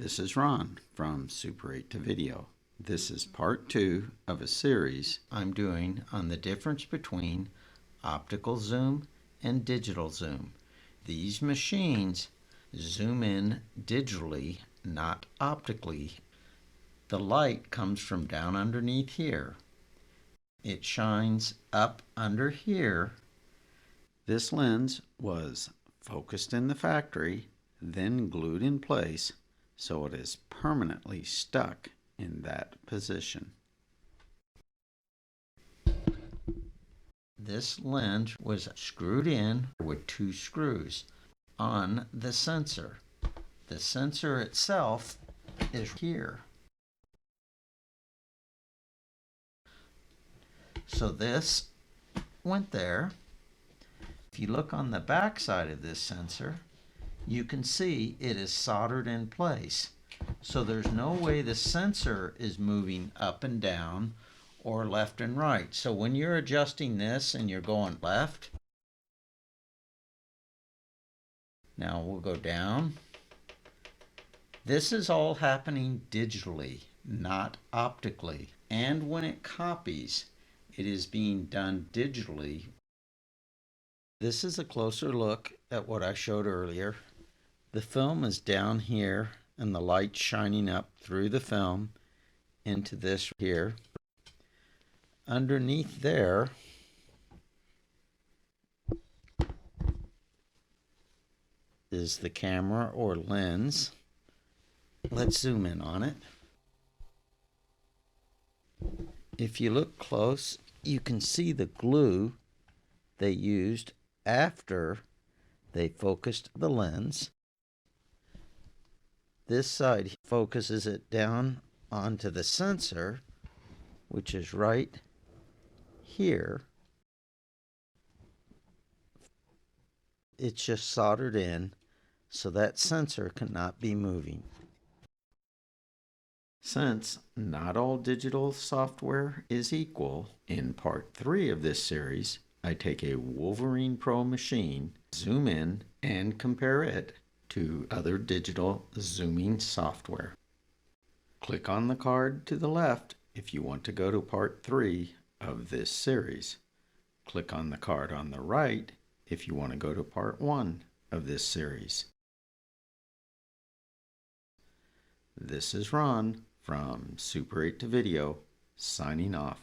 This is Ron from Super 8 to Video. This is part 2 of a series I'm doing on the difference between optical zoom and digital zoom. These machines zoom in digitally, not optically. The light comes from down underneath here. It shines up under here. This lens was focused in the factory, then glued in place so it is permanently stuck in that position. This lens was screwed in with 2 screws on the sensor. The sensor itself is here. So this went there. If you look on the back side of this sensor, you can see it is soldered in place. So there's no way the sensor is moving up and down or left and right. So when you're adjusting this and you're going left, now we'll go down. This is all happening digitally, not optically. And when it copies, it is being done digitally. This is a closer look at what I showed earlier. The film is down here and the light shining up through the film into this here. Underneath there is the camera or lens. Let's zoom in on it. If you look close, you can see the glue they used after they focused the lens. This side focuses it down onto the sensor, which is right here. It's just soldered in, so that sensor cannot be moving. Since not all digital software is equal, in part 3 of this series, I take a Wolverine Pro machine, zoom in, and compare it to other digital zooming software. Click on the card to the left if you want to go to part 3 of this series. Click on the card on the right if you want to go to part 1 of this series. This is Ron from Super 8 to Video, signing off.